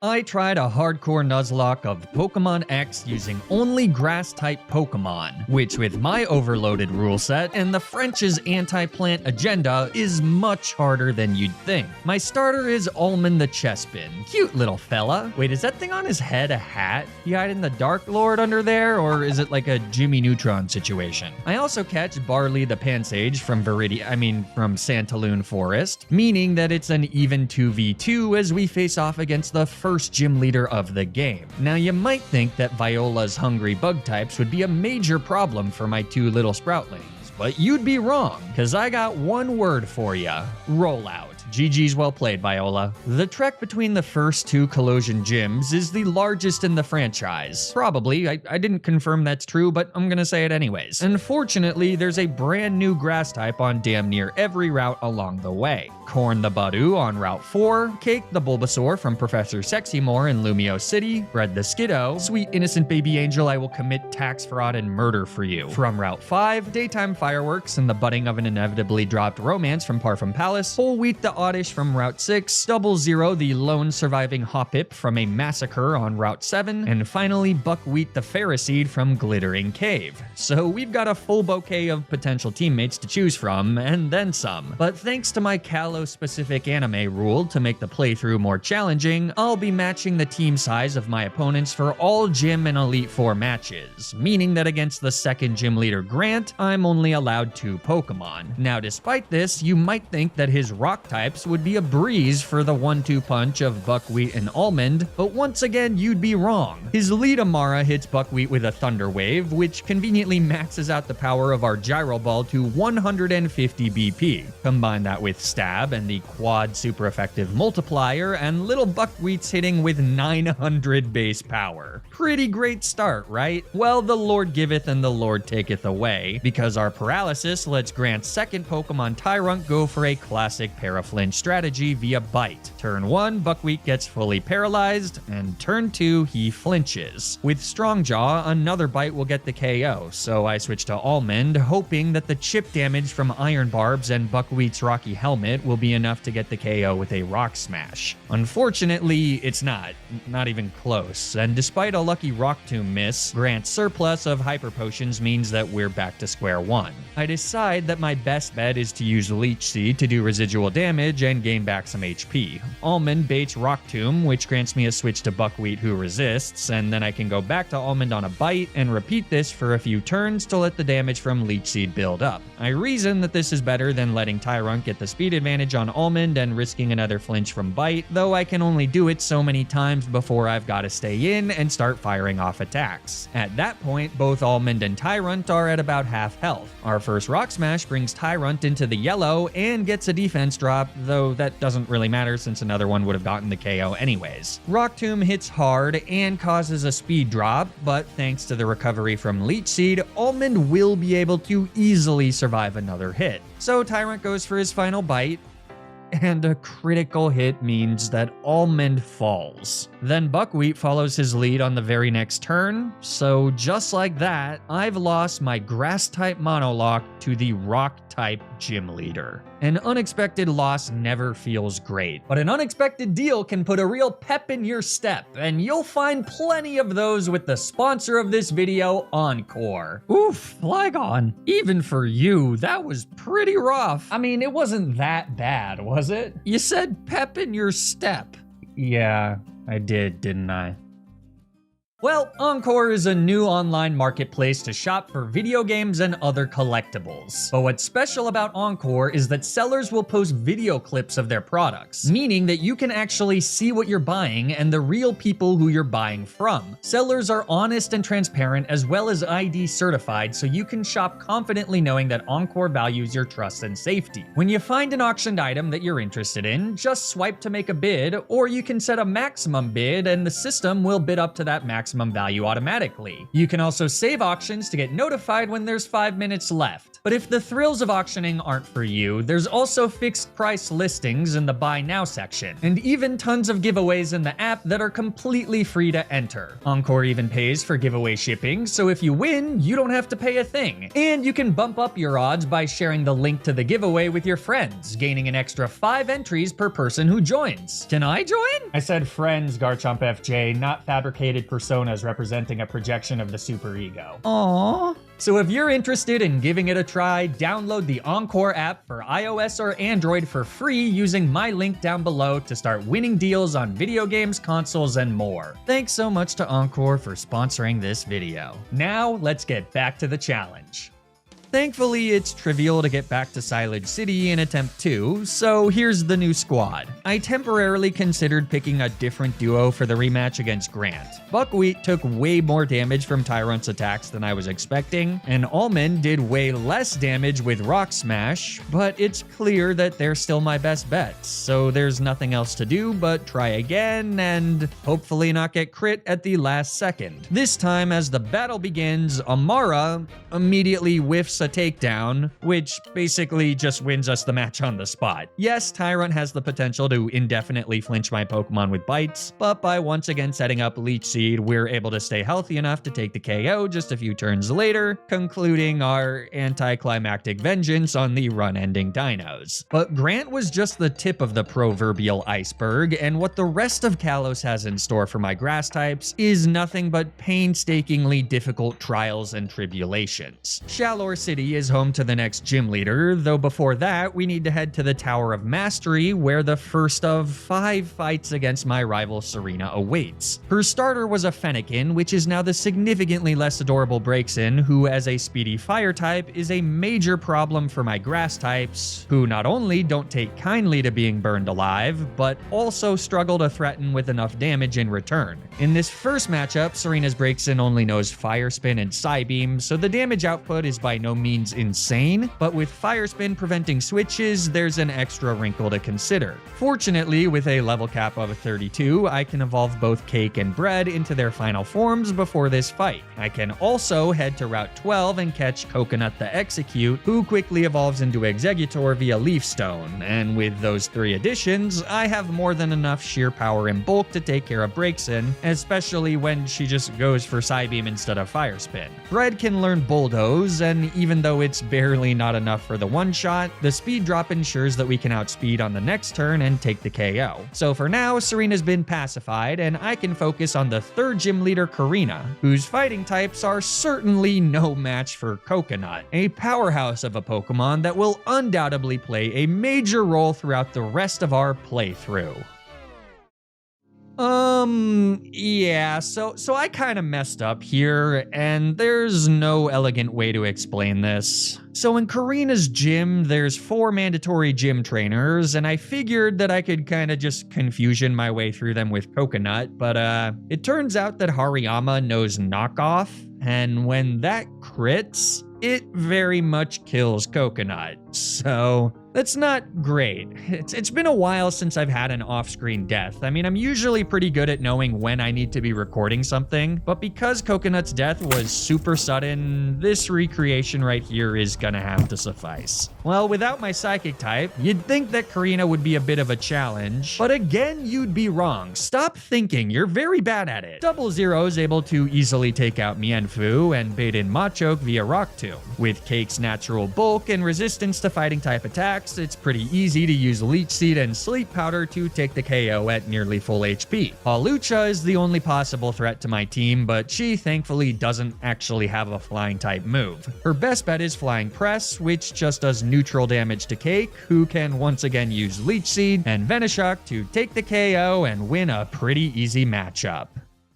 I tried a hardcore Nuzlocke of Pokémon X using only grass-type Pokémon, which with my overloaded rule set and the French's anti-plant agenda is much harder than you'd think. My starter is Almond the Chespin. Cute little fella. Wait, is that thing on his head a hat? He hiding the Dark Lord under there, or is it like a Jimmy Neutron situation? I also catch Barley the Pansage from from Santaloon Forest, meaning that it's an even 2v2 as we face off against the first gym leader of the game. Now you might think that Viola's hungry bug types would be a major problem for my two little sproutlings, but you'd be wrong, cause I got one word for ya: rollout. GG's well played, Viola. The trek between the first two Collision gyms is the largest in the franchise. Probably, I didn't confirm that's true, but I'm gonna say it anyways. Unfortunately, there's a brand new grass type on damn near every route along the way. Corn the Budu on Route 4, Cake the Bulbasaur from Professor Sexymore in Lumio City, Bread the Skiddo, Sweet Innocent Baby Angel, I will commit tax fraud and murder for you from Route 5, Daytime Fireworks and the budding of an inevitably dropped romance from Parfum Palace, Whole Wheat the Oddish from Route 6, Double Zero the lone surviving Hoppip from a massacre on Route 7, and finally Buckwheat the Phariseed from Glittering Cave. So we've got a full bouquet of potential teammates to choose from, and then some. But thanks to my Kalos-specific anime rule to make the playthrough more challenging, I'll be matching the team size of my opponents for all Gym and Elite Four matches, meaning that against the second gym leader Grant, I'm only allowed 2 Pokemon. Now despite this, you might think that his rock types would be a breeze for the 1-2 punch of Buckwheat and Almond, but once again you'd be wrong. His lead Amara hits Buckwheat with a Thunder Wave, which conveniently maxes out the power of our Gyro Ball to 150 BP. Combine that with Stab and the quad super effective multiplier, and little Buckwheat's hitting with 900 base power. Pretty great start, right? Well, the Lord giveth and the Lord taketh away, because our paralysis lets Grant's second Pokemon Tyrunt go for a classic Paraflinch strategy via Bite. Turn 1, Buckwheat gets fully paralyzed, and turn 2, he flinches. With Strong Jaw, another Bite will get the KO, so I switch to Almond, hoping that the chip damage from Iron Barbs and Buckwheat's Rocky Helmet will be enough to get the KO with a Rock Smash. Unfortunately, it's not even close, and despite a lucky Rock Tomb miss, Grant's surplus of Hyper Potions means that we're back to square one. I decide that my best bet is to use Leech Seed to do residual damage and gain back some HP. Almond baits Rock Tomb, which grants me a switch to Buckwheat who resists, and then I can go back to Almond on a Bite and repeat this for a few turns to let the damage from Leech Seed build up. I reason that this is better than letting Tyrunt get the speed advantage on Almond and risking another flinch from Bite, though I can only do it so many times before I've got to stay in and start firing off attacks. At that point, both Almond and Tyrunt are at about half health. Our first Rock Smash brings Tyrunt into the yellow and gets a defense drop, though that doesn't really matter since another one would have gotten the KO anyways. Rock Tomb hits hard and causes a speed drop, but thanks to the recovery from Leech Seed, Almond will be able to easily survive another hit. So Tyrunt goes for his final Bite, and a critical hit means that Almond falls. Then Buckwheat follows his lead on the very next turn, so just like that, I've lost my Grass-type Monolock to the Rock-type Gym Leader. An unexpected loss never feels great, but an unexpected deal can put a real pep in your step, and you'll find plenty of those with the sponsor of this video, Encore. Oof, Flygon. Even for you, that was pretty rough. I mean, it wasn't that bad, was it? You said pep in your step. Yeah, I did, didn't I? Well, Encore is a new online marketplace to shop for video games and other collectibles. But what's special about Encore is that sellers will post video clips of their products, meaning that you can actually see what you're buying and the real people who you're buying from. Sellers are honest and transparent as well as ID certified, so you can shop confidently knowing that Encore values your trust and safety. When you find an auctioned item that you're interested in, just swipe to make a bid, or you can set a maximum bid and the system will bid up to that maximum maximum value automatically. You can also save auctions to get notified when there's 5 minutes left. But if the thrills of auctioning aren't for you, there's also fixed price listings in the buy now section, and even tons of giveaways in the app that are completely free to enter. Encore even pays for giveaway shipping, so if you win, you don't have to pay a thing. And you can bump up your odds by sharing the link to the giveaway with your friends, gaining an extra 5 entries per person who joins. Can I join? I said friends, Garchomp FJ, not fabricated personas representing a projection of the superego. Aww. So if you're interested in giving it a try, download the Encore app for iOS or Android for free using my link down below to start winning deals on video games, consoles, and more. Thanks so much to Encore for sponsoring this video. Now, let's get back to the challenge. Thankfully, it's trivial to get back to Silage City in attempt 2, so here's the new squad. I temporarily considered picking a different duo for the rematch against Grant. Buckwheat took way more damage from Tyrant's attacks than I was expecting, and Almond did way less damage with Rock Smash, but it's clear that they're still my best bets, so there's nothing else to do but try again and hopefully not get crit at the last second. This time, as the battle begins, Amara immediately whiffs a takedown, which basically just wins us the match on the spot. Yes, Tyrant has the potential to indefinitely flinch my Pokemon with bites, but by once again setting up Leech Seed, we're able to stay healthy enough to take the KO just a few turns later, concluding our anticlimactic vengeance on the run-ending dinos. But Grant was just the tip of the proverbial iceberg, and what the rest of Kalos has in store for my grass types is nothing but painstakingly difficult trials and tribulations. Shalor City is home to the next gym leader, though before that, we need to head to the Tower of Mastery, where the first of 5 fights against my rival Serena awaits. Her starter was a Fennekin, which is now the significantly less adorable Braixen, who as a speedy fire type is a major problem for my grass types, who not only don't take kindly to being burned alive, but also struggle to threaten with enough damage in return. In this first matchup, Serena's Braixen only knows Fire Spin and Psybeam, so the damage output is by no means insane, but with Fire Spin preventing switches, there's an extra wrinkle to consider. Fortunately, with a level cap of 32, I can evolve both Cake and Bread into their final forms before this fight. I can also head to Route 12 and catch Coconut the Execute, who quickly evolves into Exeggutor via Leaf Stone, and with those 3 additions, I have more than enough sheer power and bulk to take care of Braixen, especially when she just goes for Psybeam instead of Fire Spin. Bread can learn Bulldoze, and even though it's barely not enough for the one-shot, the speed drop ensures that we can outspeed on the next turn and take the KO. So for now, Serena's been pacified, and I can focus on the 3rd gym leader, Karina, whose fighting types are certainly no match for Coconut, a powerhouse of a Pokemon that will undoubtedly play a major role throughout the rest of our playthrough. Yeah, so I kind of messed up here, and there's no elegant way to explain this. So in Karina's gym, there's 4 mandatory gym trainers, and I figured that I could kind of just confusion my way through them with Coconut, but it turns out that Hariyama knows Knockoff, and when that crits, it very much kills Coconut, so that's not great. It's been a while since I've had an off-screen death. I mean, I'm usually pretty good at knowing when I need to be recording something, but because Coconut's death was super sudden, this recreation right here is gonna have to suffice. Well, without my Psychic type, you'd think that Karina would be a bit of a challenge, but again, you'd be wrong. Stop thinking, you're very bad at it. Double Zero is able to easily take out Mienfoo and bait in Machoke via Rock Tomb. With Cake's natural bulk and resistance to fighting type attacks, it's pretty easy to use Leech Seed and Sleep Powder to take the KO at nearly full HP. Hawlucha is the only possible threat to my team, but she thankfully doesn't actually have a flying type move. Her best bet is Flying Press, which just does neutral damage to Cake, who can once again use Leech Seed and Venoshock to take the KO and win a pretty easy matchup.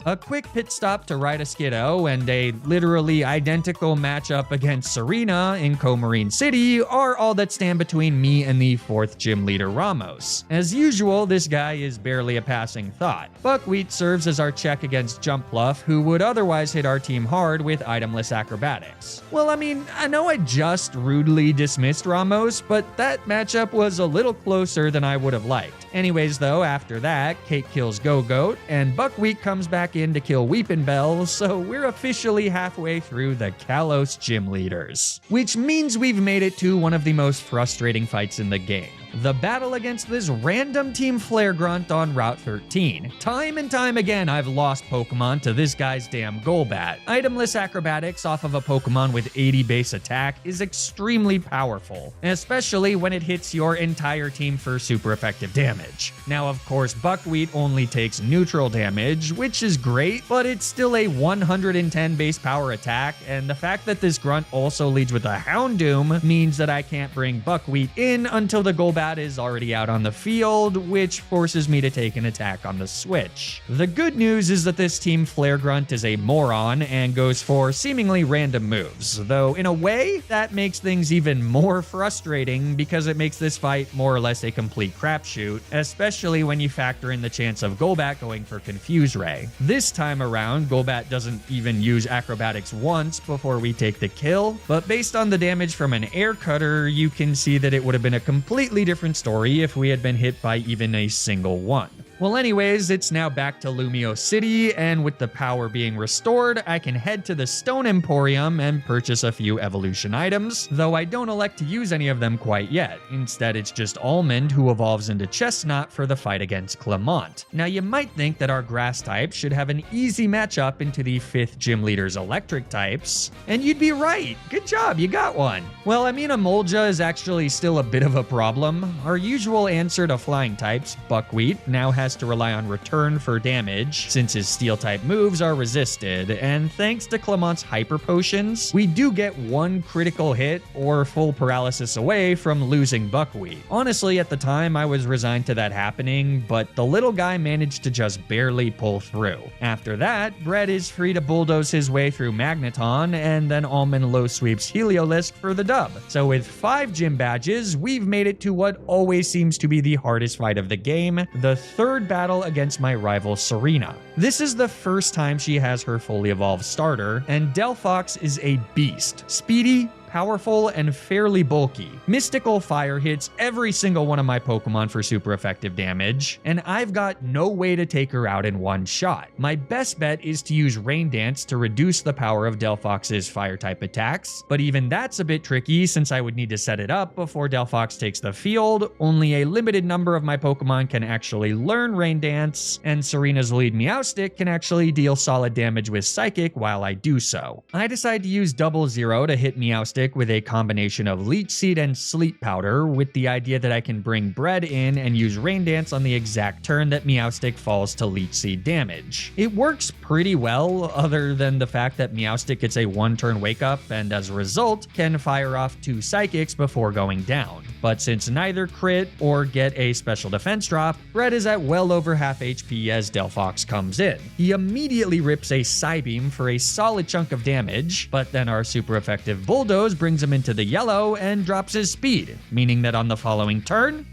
A quick pit stop to ride a Skiddo and a literally identical matchup against Serena in Comarine City are all that stand between me and the 4th gym leader Ramos. As usual, this guy is barely a passing thought. Buckwheat serves as our check against Jumpluff, who would otherwise hit our team hard with itemless acrobatics. Well, I mean, I know I just rudely dismissed Ramos, but that matchup was a little closer than I would have liked. Anyways though, after that, Cake kills Go-Goat, and Buckwheat comes back back in to kill Weepinbell, so we're officially halfway through the Kalos Gym Leaders. Which means we've made it to one of the most frustrating fights in the game. The battle against this random Team Flare Grunt on Route 13. Time and time again, I've lost Pokemon to this guy's damn Golbat. Itemless acrobatics off of a Pokemon with 80 base attack is extremely powerful, especially when it hits your entire team for super effective damage. Now, of course, Buckwheat only takes neutral damage, which is great, but it's still a 110 base power attack, and the fact that this Grunt also leads with a Houndoom means that I can't bring Buckwheat in until the Golbat is already out on the field, which forces me to take an attack on the switch. The good news is that this Team Flare Grunt is a moron and goes for seemingly random moves, though in a way, that makes things even more frustrating because it makes this fight more or less a complete crapshoot, especially when you factor in the chance of Golbat going for Confuse Ray. This time around, Golbat doesn't even use acrobatics once before we take the kill, but based on the damage from an air cutter, you can see that it would have been a completely different story if we had been hit by even a single one. Well, anyways, it's now back to Lumio City, and with the power being restored, I can head to the Stone Emporium and purchase a few evolution items, though I don't elect to use any of them quite yet. Instead, it's just Almond who evolves into Chestnut for the fight against Clement. Now, you might think that our grass type should have an easy matchup into the 5th Gym Leader's electric types, and you'd be right. Good job, you got one. Well, I mean, Emolga is actually still a bit of a problem. Our usual answer to flying types, Buckwheat, now has to rely on return for damage since his steel type moves are resisted, and thanks to Clement's hyper potions, we do get one critical hit or full paralysis away from losing Buckwheat. Honestly, at the time I was resigned to that happening, but the little guy managed to just barely pull through. After that, Brett is free to bulldoze his way through Magneton, and then Almond low sweeps Heliolisk for the dub. So with 5 gym badges, we've made it to what always seems to be the hardest fight of the game, the third battle against my rival Serena. This is the first time she has her fully evolved starter, and Delphox is a beast. Speedy, powerful, and fairly bulky. Mystical Fire hits every single one of my Pokemon for super effective damage, and I've got no way to take her out in one shot. My best bet is to use Rain Dance to reduce the power of Delphox's fire-type attacks, but even that's a bit tricky since I would need to set it up before Delphox takes the field. Only a limited number of my Pokemon can actually learn Rain Dance, and Serena's lead Meowstic can actually deal solid damage with Psychic while I do so. I decide to use Double Zero to hit Meowstic with a combination of Leech Seed and Sleep Powder, with the idea that I can bring Bread in and use Rain Dance on the exact turn that Meowstic falls to Leech Seed damage. It works pretty well, other than the fact that Meowstic gets a 1-turn wake up and as a result can fire off 2 Psychics before going down. But since neither crit or get a special defense drop, Bread is at well over half HP as Delphox comes in. He immediately rips a Psybeam for a solid chunk of damage, but then our super effective Bulldoze brings him into the yellow and drops his speed, meaning that on the following turn,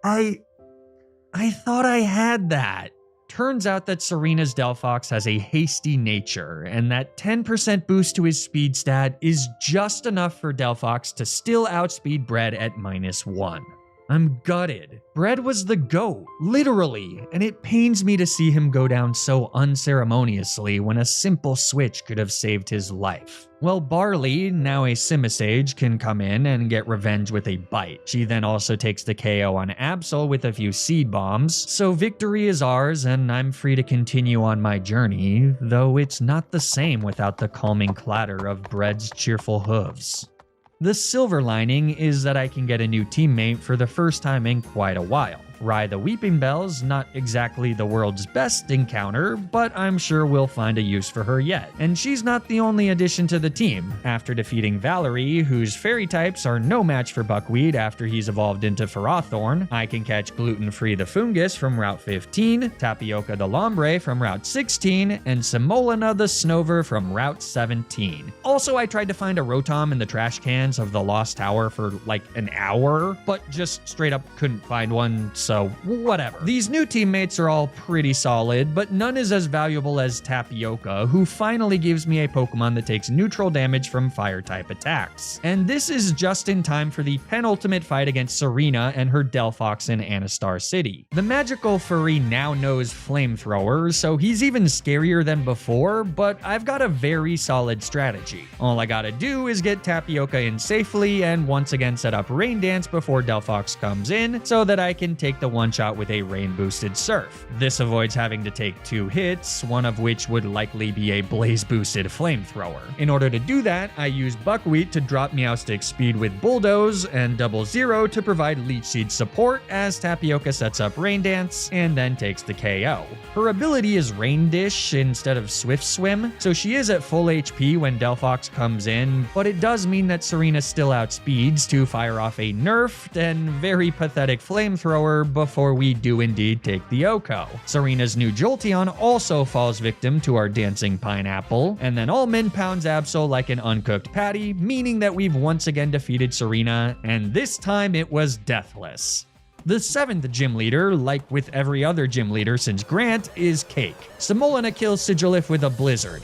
I thought I had that. Turns out that Serena's Delphox has a hasty nature, and that 10% boost to his speed stat is just enough for Delphox to still outspeed Bread at -1. I'm gutted. Bread was the GOAT, literally, and it pains me to see him go down so unceremoniously when a simple switch could have saved his life. Well, Barley, now a Simisage, can come in and get revenge with a bite. She then also takes the KO on Absol with a few seed bombs, so victory is ours and I'm free to continue on my journey, though it's not the same without the calming clatter of Bread's cheerful hooves. The silver lining is that I can get a new teammate for the first time in quite a while. Rye the Weepinbell's not exactly the world's best encounter, but I'm sure we'll find a use for her yet. And she's not the only addition to the team. After defeating Valerie, whose fairy types are no match for Buckwheat after he's evolved into Ferrothorn, I can catch Gluten-Free the Fungus from Route 15, Tapioca the Lombre from Route 16, and Semolina the Snover from Route 17. Also, I tried to find a Rotom in the trash cans of the Lost Tower for like an hour, but just straight up couldn't find one, so whatever. These new teammates are all pretty solid, but none is as valuable as Tapioca, who finally gives me a Pokemon that takes neutral damage from fire-type attacks. And this is just in time for the penultimate fight against Serena and her Delphox in Anastar City. The magical furry now knows Flamethrower, so he's even scarier than before, but I've got a very solid strategy. All I gotta do is get Tapioca in safely and once again set up Rain Dance before Delphox comes in so that I can take the one-shot with a rain-boosted Surf. This avoids having to take 2 hits, one of which would likely be a blaze-boosted Flamethrower. In order to do that, I use Buckwheat to drop Meowstic's speed with Bulldoze and Double Zero to provide Leech Seed support as Tapioca sets up Rain Dance and then takes the KO. Her ability is Rain Dish instead of Swift Swim, so she is at full HP when Delphox comes in, but it does mean that Serena still outspeeds to fire off a nerfed and very pathetic Flamethrower before we do indeed take the OHKO. Serena's new Jolteon also falls victim to our Dancing Pineapple, and then Almond pounds Absol like an uncooked patty, meaning that we've once again defeated Serena, and this time it was deathless. The 7th gym leader, like with every other gym leader since Grant, is Cake. Simolina kills Sigilif with a Blizzard.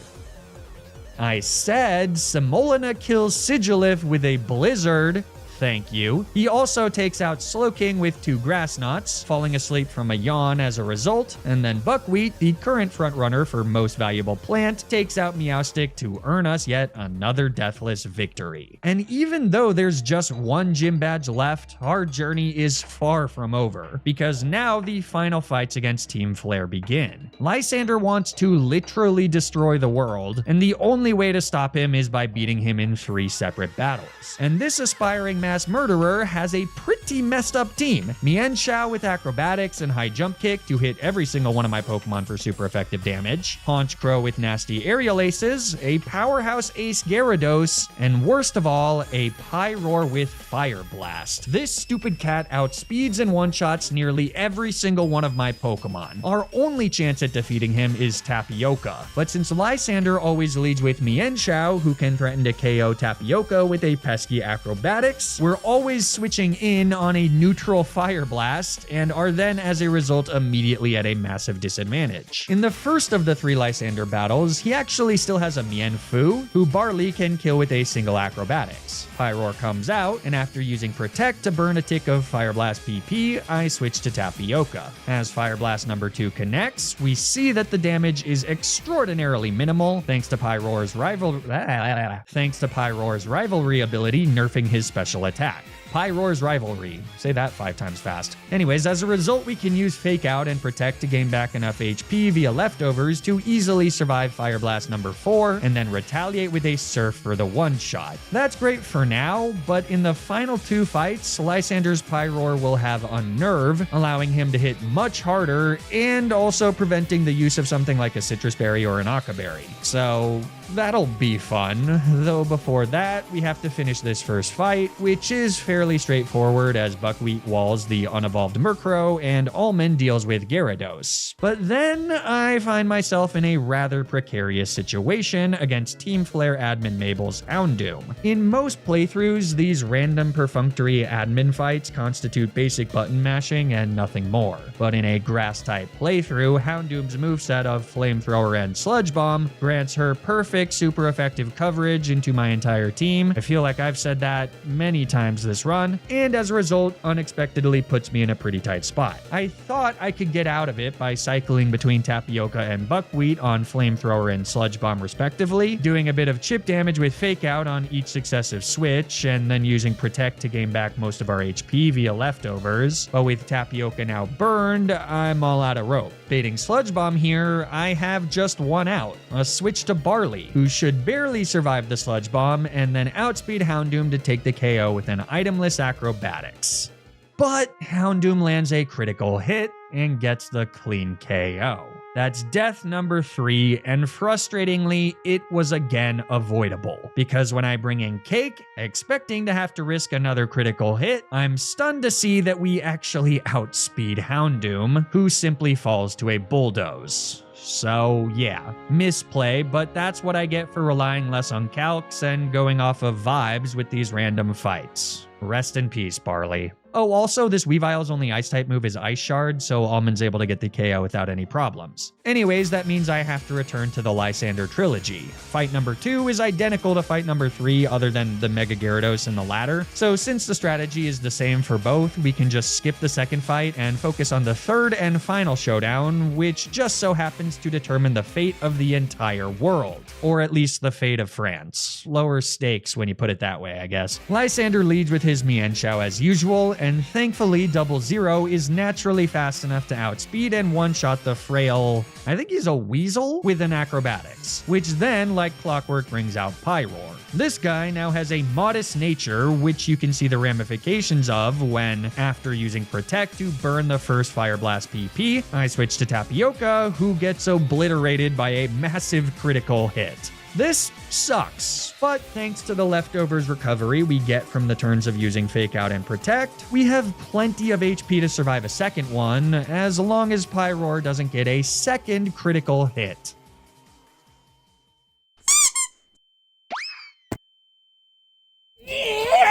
I said Simolina kills Sigilif with a Blizzard. Thank you. He also takes out Slowking with 2 Grass Knots, falling asleep from a yawn as a result, and then Buckwheat, the current frontrunner for most valuable plant, takes out Meowstic to earn us yet another deathless victory. And even though there's just 1 gym badge left, our journey is far from over, because now the final fights against Team Flare begin. Lysander wants to literally destroy the world, and the only way to stop him is by beating him in 3 separate battles. And this aspiring mass murderer has a pretty messed up team. Mienshao with acrobatics and high jump kick to hit every single one of my Pokemon for super effective damage, Honchkrow with nasty aerial aces, a powerhouse ace Gyarados, and worst of all, a Pyroar with Fire Blast. This stupid cat outspeeds and one-shots nearly every single one of my Pokemon. Our only chance at defeating him is Tapioca, but since Lysander always leads with Mienshao, who can threaten to KO Tapioca with a pesky acrobatics, we're always switching in on a neutral Fire Blast and are then as a result immediately at a massive disadvantage. In the first of the 3 Lysander battles, he actually still has a Mienfoo, who Barley can kill with a single acrobatics. Pyroar comes out, and after using Protect to burn a tick of Fire Blast PP, I switch to Tapioca. As Fire Blast number 2 connects, we see that the damage is extraordinarily minimal thanks to Pyroar's rivalry ability nerfing his special attack. Pyroar's Rivalry. Say that 5 times fast. Anyways, as a result, we can use Fake Out and Protect to gain back enough HP via leftovers to easily survive Fire Blast number 4, and then retaliate with a Surf for the one-shot. That's great for now, but in the final 2 fights, Lysander's Pyroar will have Unnerve, allowing him to hit much harder, and also preventing the use of something like a Citrus Berry or an Occa Berry. So that'll be fun, though before that, we have to finish this first fight, which is fairly straightforward as Buckwheat walls the unevolved Murkrow and Almond deals with Gyarados. But then I find myself in a rather precarious situation against Team Flare admin Mabel's Houndoom. In most playthroughs, these random perfunctory admin fights constitute basic button mashing and nothing more. But in a Grass-type playthrough, Houndoom's moveset of Flamethrower and Sludge Bomb grants her perfect, super effective coverage into my entire team. I feel like I've said that many times this run, and as a result, unexpectedly puts me in a pretty tight spot. I thought I could get out of it by cycling between Tapioca and Buckwheat on Flamethrower and Sludge Bomb respectively, doing a bit of chip damage with Fake Out on each successive switch, and then using Protect to gain back most of our HP via leftovers. But with Tapioca now burned, I'm all out of rope. Baiting Sludge Bomb here, I have just one out, a switch to Barley, who should barely survive the Sludge Bomb, and then outspeed Houndoom to take the KO with an itemless acrobatics. But Houndoom lands a critical hit and gets the clean KO. That's death number 3, and frustratingly, it was again avoidable, because when I bring in Cake, expecting to have to risk another critical hit, I'm stunned to see that we actually outspeed Houndoom, who simply falls to a Bulldoze. So yeah, misplay, but that's what I get for relying less on calcs and going off of vibes with these random fights. Rest in peace, Barley. Oh, also, this Weavile's only Ice-type move is Ice Shard, so Almond's able to get the KO without any problems. Anyways, that means I have to return to the Lysander trilogy. Fight number 2 is identical to fight number 3 other than the Mega Gyarados in the latter, so since the strategy is the same for both, we can just skip the second fight and focus on the third and final showdown, which just so happens to determine the fate of the entire world. Or at least the fate of France. Lower stakes when you put it that way, I guess. Lysander leads with his Mienshao as usual, and thankfully 00 is naturally fast enough to outspeed and one-shot the frail, I think he's a weasel, with an acrobatics, which then, like clockwork, brings out Pyroar. This guy now has a modest nature, which you can see the ramifications of when, after using Protect to burn the first Fire Blast PP, I switch to Tapioca, who gets obliterated by a massive critical hit. This sucks, but thanks to the leftovers recovery we get from the turns of using Fake Out and Protect, we have plenty of HP to survive a second one, as long as Pyroar doesn't get a second critical hit.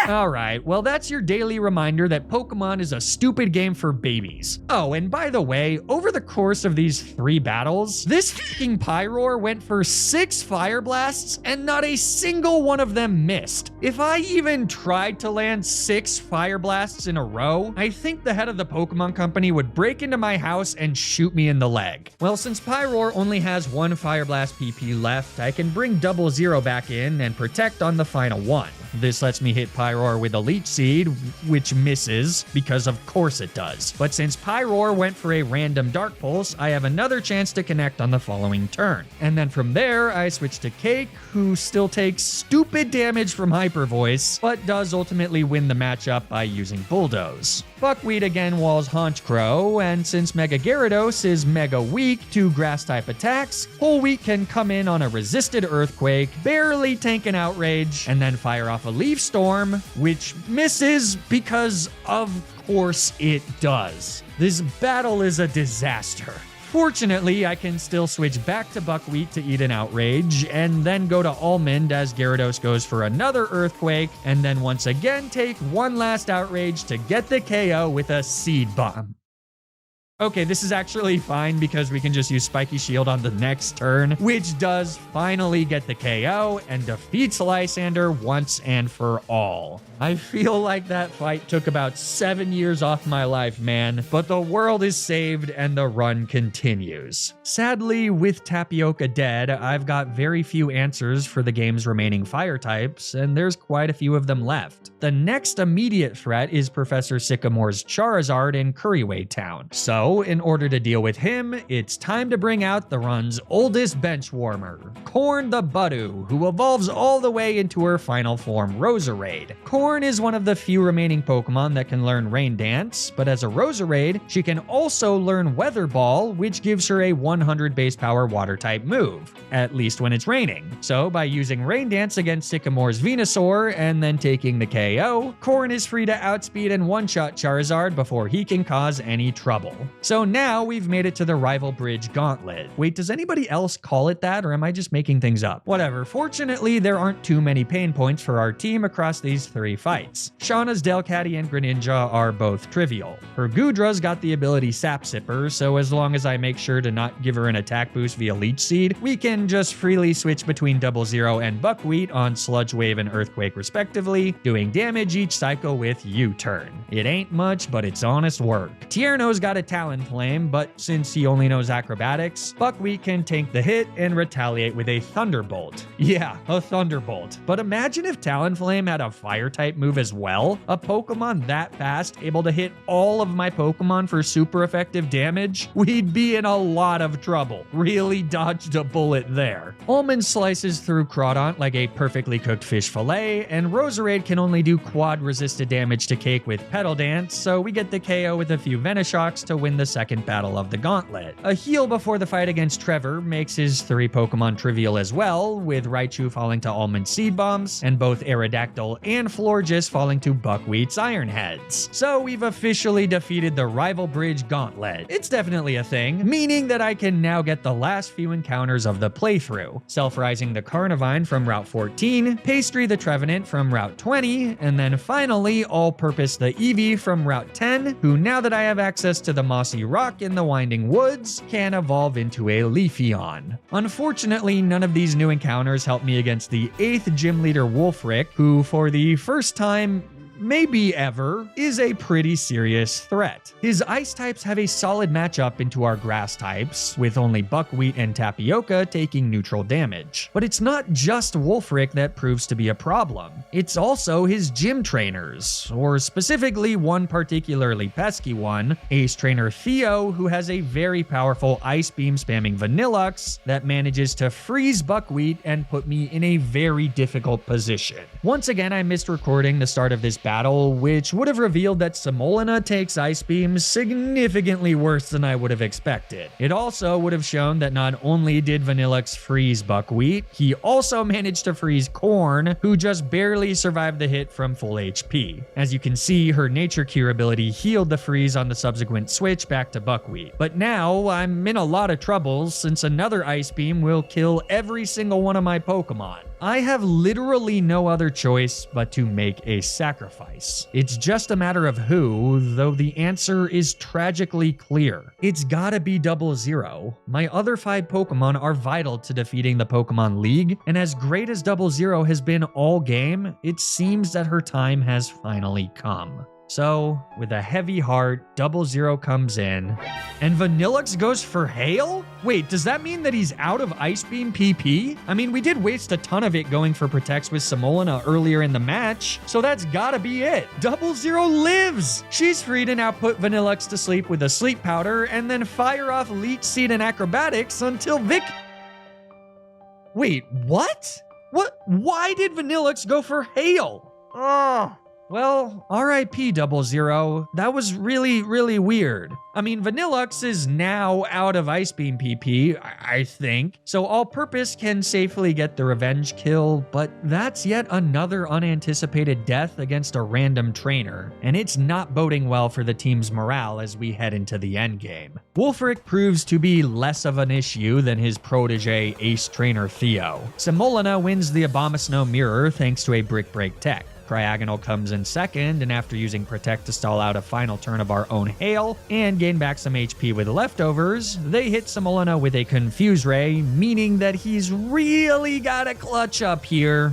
Alright, well that's your daily reminder that Pokemon is a stupid game for babies. Oh, and by the way, over the course of these 3 battles, this fucking Pyroar went for 6 Fire Blasts and not a single one of them missed. If I even tried to land 6 Fire Blasts in a row, I think the head of the Pokemon Company would break into my house and shoot me in the leg. Well, since Pyroar only has 1 Fire Blast PP left, I can bring 00 back in and Protect on the final one. This lets me hit Pyroar with a Leech Seed, which misses, because of course it does. But since Pyroar went for a random Dark Pulse, I have another chance to connect on the following turn. And then from there, I switch to Cake, who still takes stupid damage from Hyper Voice, but does ultimately win the matchup by using Bulldoze. Buckwheat again walls Honchkrow, and since Mega Gyarados is mega weak to Grass-type attacks, Whole Wheat can come in on a resisted Earthquake, barely tank an Outrage, and then fire off a Leaf Storm, which misses because of course it does. This battle is a disaster. Fortunately, I can still switch back to Buckwheat to eat an Outrage, and then go to Almond as Gyarados goes for another Earthquake, and then once again take one last Outrage to get the KO with a Seed Bomb. Okay, this is actually fine because we can just use Spiky Shield on the next turn, which does finally get the KO and defeats Lysander once and for all. I feel like that fight took about 7 years off my life, man, but the world is saved and the run continues. Sadly, with Tapioca dead, I've got very few answers for the game's remaining fire types, and there's quite a few of them left. The next immediate threat is Professor Sycamore's Charizard in Curryway Town. So, in order to deal with him, it's time to bring out the run's oldest bench warmer, Corn the Budu, who evolves all the way into her final form, Roserade. Corn is one of the few remaining Pokemon that can learn Rain Dance, but as a Roserade, she can also learn Weather Ball, which gives her a 100 base power water-type move, at least when it's raining. So by using Rain Dance against Sycamore's Venusaur and then taking the KO, Corn is free to outspeed and one-shot Charizard before he can cause any trouble. So now we've made it to the Rival Bridge Gauntlet. Wait, does anybody else call it that, or am I just making things up? Whatever, fortunately there aren't too many pain points for our team across these 3 fights. Shauna's Delcatty and Greninja are both trivial. Her Goodra's got the ability Sap Sipper, so as long as I make sure to not give her an attack boost via Leech Seed, we can just freely switch between 00 and Buckwheat on Sludge Wave and Earthquake respectively, doing damage each cycle with U-Turn. It ain't much, but it's honest work. Tierno's got a Talonflame, but since he only knows Acrobatics, Buckwheat can tank the hit and retaliate with a Thunderbolt. Yeah, a Thunderbolt. But imagine if Talonflame had a Fire-type move as well. A Pokemon that fast, able to hit all of my Pokemon for super effective damage? We'd be in a lot of trouble. Really dodged a bullet there. Almond slices through Crawdaunt like a perfectly cooked fish fillet, and Roserade can only do quad resisted damage to Cake with Petal Dance, so we get the KO with a few Venishocks to win the the second battle of the Gauntlet. A heal before the fight against Trevor makes his 3 Pokemon trivial as well, with Raichu falling to Almond Seed Bombs, and both Aerodactyl and Florges falling to Buckwheat's Iron Heads. So we've officially defeated the Rival Bridge Gauntlet. It's definitely a thing, meaning that I can now get the last few encounters of the playthrough. Self-rising the Carnivine from Route 14, Pastry the Trevenant from Route 20, and then finally All-Purpose the Eevee from Route 10, who now that I have access to the Mossy Rock in the Winding Woods, can evolve into a Leafeon. Unfortunately, none of these new encounters help me against the 8th Gym Leader Wolfric, who for the first time, maybe ever, is a pretty serious threat. His ice types have a solid matchup into our grass types, with only Buckwheat and Tapioca taking neutral damage. But it's not just Wolfric that proves to be a problem. It's also his gym trainers, or specifically one particularly pesky one, Ace Trainer Theo, who has a very powerful Ice Beam spamming Vanillux that manages to freeze Buckwheat and put me in a very difficult position. Once again, I missed recording the start of this battle, which would have revealed that Semolina takes Ice Beams significantly worse than I would have expected. It also would have shown that not only did Vanillux freeze Buckwheat, he also managed to freeze Corn, who just barely survived the hit from full HP. As you can see, her Nature Cure ability healed the freeze on the subsequent switch back to Buckwheat. But now, I'm in a lot of trouble since another Ice Beam will kill every single one of my Pokemon. I have literally no other choice but to make a sacrifice. It's just a matter of who, though the answer is tragically clear. It's gotta be 00. My other 5 Pokemon are vital to defeating the Pokemon League, and as great as 00 has been all game, it seems that her time has finally come. So, with a heavy heart, 00 comes in, and Vanillux goes for Hail? Wait, does that mean that he's out of Ice Beam PP? I mean, we did waste a ton of it going for Protects with Semolina earlier in the match, so that's gotta be it. 00 lives! She's free to now put Vanillux to sleep with a Sleep Powder, and then fire off Leech Seed and Acrobatics until Wait, what? Why did Vanillux go for Hail? Ugh. Well, RIP 00, that was really weird. I mean, Vanillux is now out of Ice Beam PP, I think, so All-Purpose can safely get the revenge kill, but that's yet another unanticipated death against a random trainer, and it's not boding well for the team's morale as we head into the endgame. Wolfric proves to be less of an issue than his protege Ace Trainer Theo. Semolina wins the Abomasnow Mirror thanks to a Brick Break tech. Cryogonal comes in second, and after using Protect to stall out a final turn of our own Hail and gain back some HP with leftovers, they hit Semolina with a Confuse Ray, meaning that he's really gotta clutch up here.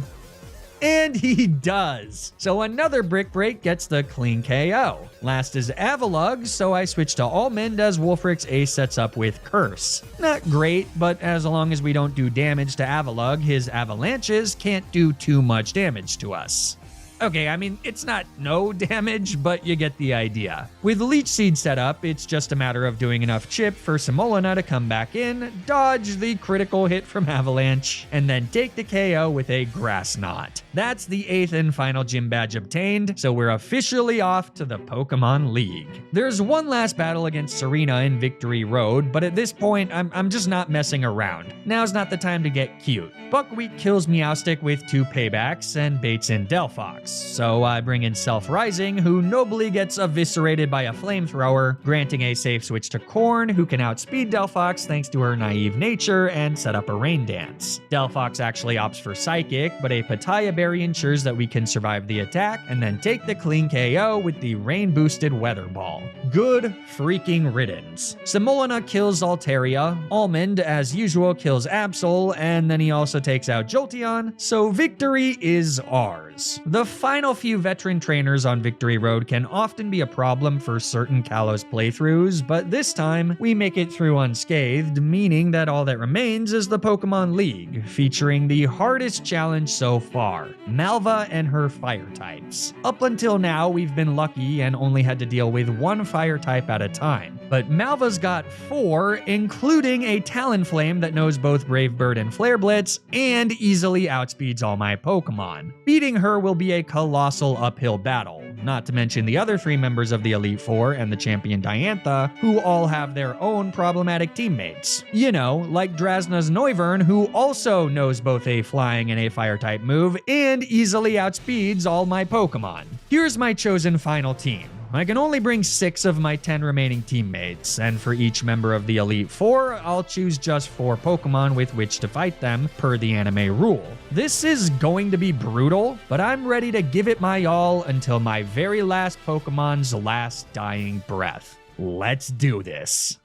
And he does. So another Brick Break gets the clean KO. Last is Avalugg, so I switch to Almond as Wolfric's Ace sets up with Curse. Not great, but as long as we don't do damage to Avalugg, his Avalanches can't do too much damage to us. Okay, I mean, it's not no damage, but you get the idea. With Leech Seed set up, it's just a matter of doing enough chip for Semolina to come back in, dodge the critical hit from Avalanche, and then take the KO with a Grass Knot. That's the 8th and final gym badge obtained, so we're officially off to the Pokemon League. There's one last battle against Serena in Victory Road, but at this point, I'm just not messing around. Now's not the time to get cute. Buckwheat kills Meowstic with 2 paybacks and baits in Delphox. So I bring in Self-Rising, who nobly gets eviscerated by a flamethrower, granting a safe switch to Corn, who can outspeed Delphox thanks to her naive nature and set up a Rain Dance. Delphox actually opts for Psychic, but a Pitaya Berry ensures that we can survive the attack and then take the clean KO with the rain-boosted Weather Ball. Good freaking riddance. Semolina kills Altaria, Almond, as usual, kills Absol, and then he also takes out Jolteon, so victory is ours. The final few veteran trainers on Victory Road can often be a problem for certain Kalos playthroughs, but this time we make it through unscathed, meaning that all that remains is the Pokemon League, featuring the hardest challenge so far, Malva and her fire types. Up until now, we've been lucky and only had to deal with 1 fire type at a time, but Malva's got 4, including a Talonflame that knows both Brave Bird and Flare Blitz, and easily outspeeds all my Pokemon. Beating her will be a colossal uphill battle, not to mention the other 3 members of the Elite Four and the champion Diantha, who all have their own problematic teammates. You know, like Drasna's Noivern, who also knows both a flying and a fire type move and easily outspeeds all my Pokemon. Here's my chosen final team. I can only bring 6 of my 10 remaining teammates, and for each member of the Elite Four, I'll choose just 4 Pokemon with which to fight them per the anime rule. This is going to be brutal, but I'm ready to give it my all until my very last Pokemon's last dying breath. Let's do this.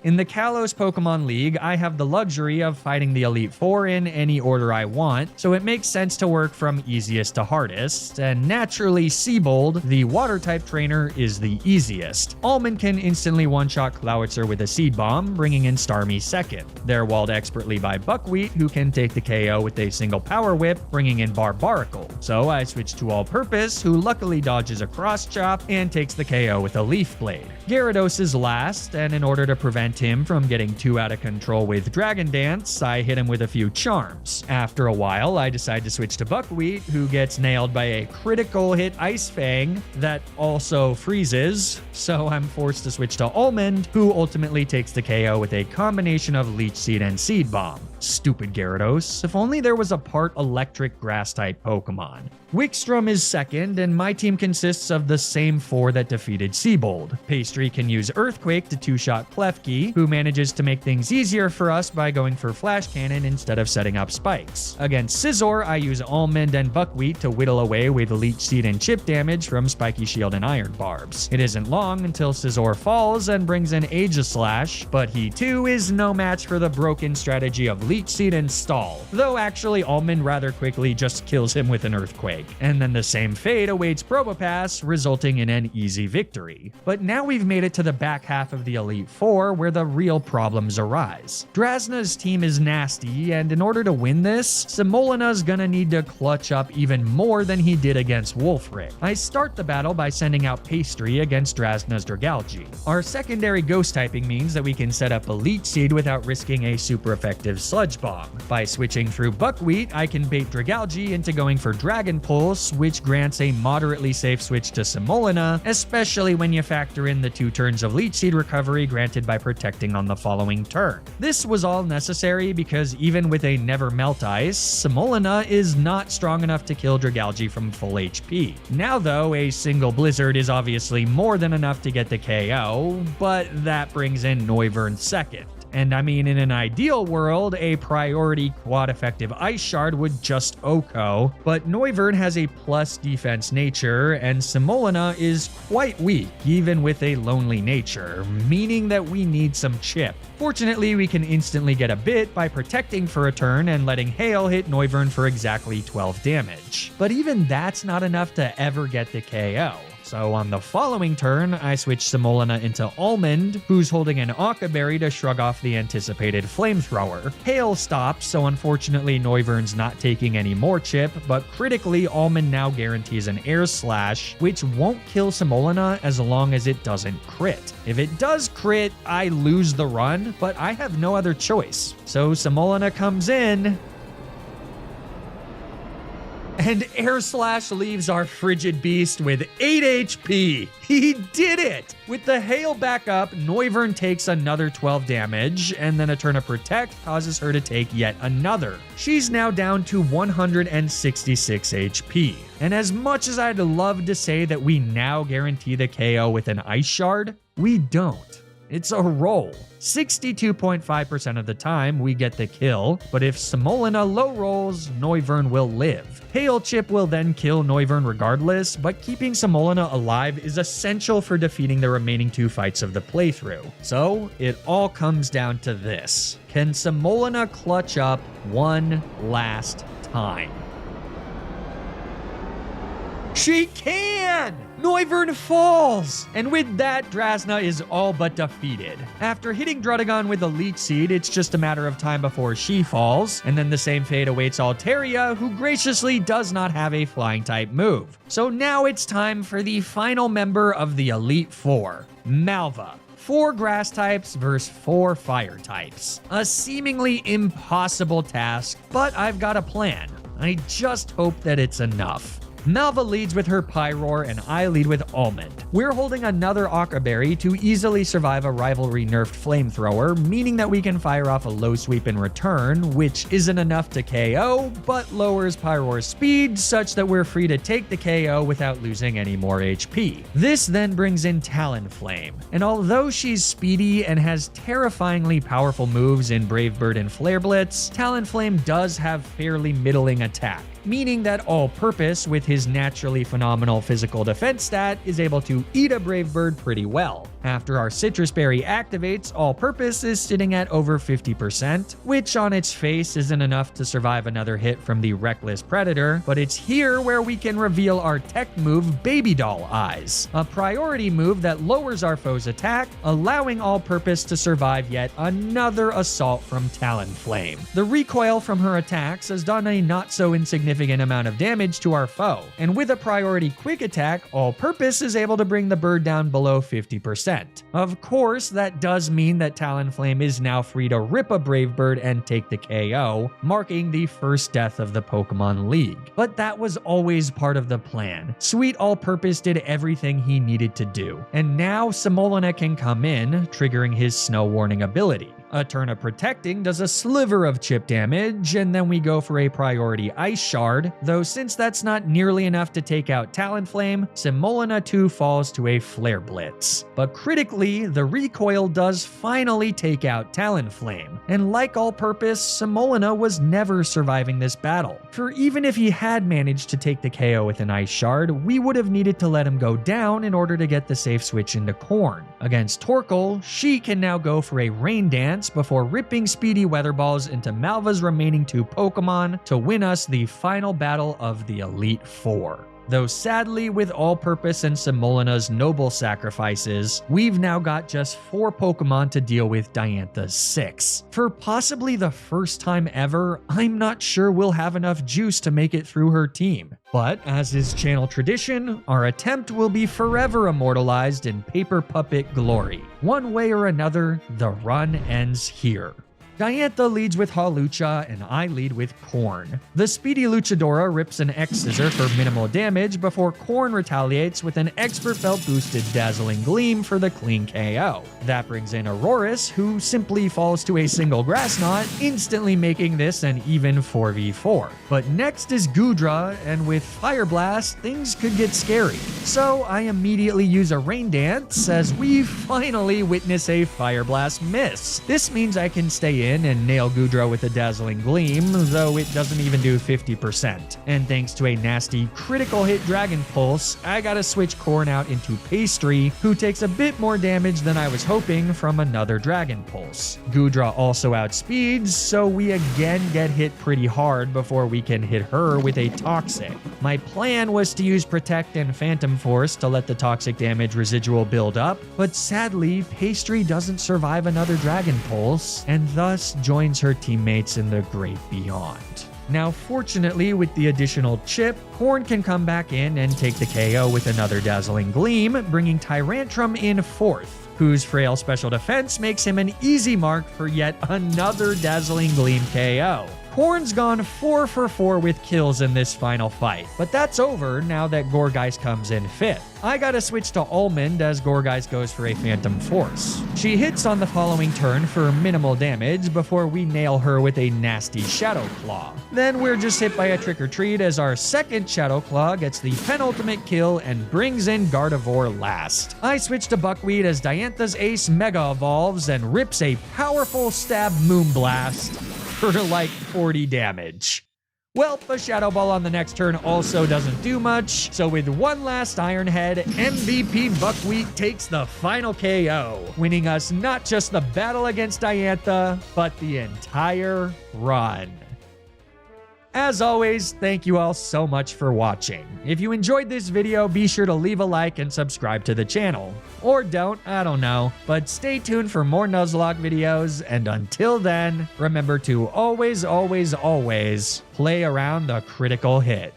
In the Kalos Pokemon League, I have the luxury of fighting the Elite Four in any order I want, so it makes sense to work from easiest to hardest, and naturally Seabold, the water-type trainer, is the easiest. Almond can instantly one-shot Clawitzer with a Seed Bomb, bringing in Starmie second. They're walled expertly by Buckwheat, who can take the KO with a single Power Whip, bringing in Barbaracle. So I switch to All-Purpose, who luckily dodges a Cross Chop and takes the KO with a Leaf Blade. Gyarados is last, and in order to prevent him from getting too out of control with Dragon Dance, I hit him with a few charms. After a while, I decide to switch to Buckwheat, who gets nailed by a critical hit Ice Fang that also freezes, so I'm forced to switch to Almond, who ultimately takes the KO with a combination of Leech Seed and Seed Bomb. Stupid Gyarados, if only there was a part electric grass-type Pokemon. Wickstrom is second, and my team consists of the same 4 that defeated Seabold. Pastry can use Earthquake to 2-shot Klefki, who manages to make things easier for us by going for Flash Cannon instead of setting up spikes. Against Scizor, I use Almond and Buckwheat to whittle away with Leech Seed and chip damage from Spiky Shield and Iron Barbs. It isn't long until Scizor falls and brings in Aegislash, but he too is no match for the broken strategy of Leech Seed and Stall, though actually Almond rather quickly just kills him with an Earthquake. And then the same fate awaits Probopass, resulting in an easy victory. But now we've made it to the back half of the Elite Four, where the real problems arise. Drasna's team is nasty, and in order to win this, Simolina's gonna need to clutch up even more than he did against Wolfric. I start the battle by sending out Pastry against Drasna's Dragalge. Our secondary ghost typing means that we can set up a Leech Seed without risking a super effective Sludge Bomb. By switching through Buckwheat, I can bait Dragalge into going for Dragon Pulse, which grants a moderately safe switch to Simolina, especially when you factor in the 2 turns of Leech Seed recovery granted by protecting on the following turn. This was all necessary because even with a Never Melt Ice, Simolina is not strong enough to kill Dragalge from full HP. Now though, a single Blizzard is obviously more than enough to get the KO, but that brings in Noivern second. And I mean, in an ideal world, a priority quad-effective Ice Shard would just OHKO, but Noivern has a plus defense nature, and Simolina is quite weak, even with a lonely nature, meaning that we need some chip. Fortunately, we can instantly get a bit by protecting for a turn and letting Hail hit Noivern for exactly 12 damage. But even that's not enough to ever get the KO. So on the following turn, I switch Simolina into Almond, who's holding an Occa Berry to shrug off the anticipated Flamethrower. Hail stops, so unfortunately Noivern's not taking any more chip, but critically Almond now guarantees an Air Slash, which won't kill Simolina as long as it doesn't crit. If it does crit, I lose the run, but I have no other choice. So Simolina comes in, and Air Slash leaves our frigid beast with 8 HP. He did it! With the Hail back up, Noivern takes another 12 damage, and then a turn of Protect causes her to take yet another. She's now down to 166 HP. And as much as I'd love to say that we now guarantee the KO with an Ice Shard, we don't. It's a roll. 62.5% of the time we get the kill, but if Simolina low rolls, Noivern will live. Hail Chip will then kill Noivern regardless, but keeping Simolina alive is essential for defeating the remaining 2 fights of the playthrough. So it all comes down to this. Can Simolina clutch up one last time? She can! Noivern falls! And with that, Drasna is all but defeated. After hitting Druddigon with a Leech Seed, it's just a matter of time before she falls, and then the same fate awaits Altaria, who graciously does not have a flying type move. So now it's time for the final member of the Elite Four, Malva. 4 grass types versus 4 fire types. A seemingly impossible task, but I've got a plan. I just hope that it's enough. Malva leads with her Pyroar and I lead with Almond. We're holding another Aqua Berry to easily survive a rivalry nerfed flamethrower, meaning that we can fire off a low sweep in return, which isn't enough to KO, but lowers Pyroar's speed such that we're free to take the KO without losing any more HP. This then brings in Talonflame, and although she's speedy and has terrifyingly powerful moves in Brave Bird and Flare Blitz, Talonflame does have fairly middling attack, meaning that All-Purpose, with his naturally phenomenal physical defense stat, is able to eat a Brave Bird pretty well. After our Citrus Berry activates, All-Purpose is sitting at over 50%, which on its face isn't enough to survive another hit from the Reckless Predator, but it's here where we can reveal our tech move Baby Doll Eyes, a priority move that lowers our foe's attack, allowing All-Purpose to survive yet another assault from Talonflame. The recoil from her attacks has done a not-so-insignificant amount of damage to our foe, and with a priority quick attack, All-Purpose is able to bring the bird down below 50%. Of course, that does mean that Talonflame is now free to rip a Brave Bird and take the KO, marking the first death of the Pokemon League. But that was always part of the plan. Sweet All-Purpose did everything he needed to do, and now Semolina can come in, triggering his Snow Warning ability. A turn of Protecting does a sliver of chip damage, and then we go for a priority Ice Shard, though since that's not nearly enough to take out Talonflame, Semolina 2 falls to a Flare Blitz. But critically, the recoil does finally take out Talonflame, and like All-Purpose, Semolina was never surviving this battle. For even if he had managed to take the KO with an Ice Shard, we would have needed to let him go down in order to get the safe switch into Corn. Against Torkoal, she can now go for a Rain Dance before ripping speedy Weather Balls into Malva's remaining 2 Pokemon to win us the final battle of the Elite Four. Though sadly, with All-Purpose and Semolina's noble sacrifices, we've now got just 4 Pokemon to deal with Diantha's 6. For possibly the first time ever, I'm not sure we'll have enough juice to make it through her team. But, as is channel tradition, our attempt will be forever immortalized in Paper Puppet glory. One way or another, the run ends here. Diantha leads with Hawlucha, and I lead with Corn. The speedy Luchadora rips an X-Scissor for minimal damage before Corn retaliates with an Expert Belt boosted Dazzling Gleam for the clean KO. That brings in Aurorus, who simply falls to a single Grass Knot, instantly making this an even 4v4. But next is Goodra, and with Fire Blast, things could get scary. So I immediately use a Rain Dance as we finally witness a Fire Blast miss. This means I can stay in and nail Goodra with a Dazzling Gleam, though it doesn't even do 50%. And thanks to a nasty critical hit Dragon Pulse, I gotta switch Corn out into Pastry, who takes a bit more damage than I was hoping from another Dragon Pulse. Goodra also outspeeds, so we again get hit pretty hard before we can hit her with a Toxic. My plan was to use Protect and Phantom Force to let the toxic damage residual build up, but sadly, Pastry doesn't survive another Dragon Pulse, and thus joins her teammates in the great beyond. Now, fortunately, with the additional chip, Corn can come back in and take the KO with another Dazzling Gleam, bringing Tyrantrum in 4th, whose frail special defense makes him an easy mark for yet another Dazzling Gleam KO. Corn's gone 4 for 4 with kills in this final fight, but that's over now that Gourgeist comes in 5th. I gotta switch to Almond as Gourgeist goes for a Phantom Force. She hits on the following turn for minimal damage before we nail her with a nasty Shadow Claw. Then we're just hit by a Trick or Treat as our second Shadow Claw gets the penultimate kill and brings in Gardevoir last. I switch to Buckwheat as Diantha's Ace Mega Evolves and rips a powerful Stab Moonblast for like 40 damage. Well, a Shadow Ball on the next turn also doesn't do much, so with one last Iron Head, MVP Buckwheat takes the final KO, winning us not just the battle against Diantha, but the entire run. As always, thank you all so much for watching. If you enjoyed this video, be sure to leave a like and subscribe to the channel. Or don't, I don't know. But stay tuned for more Nuzlocke videos, and until then, remember to always, always, always play around the critical hit.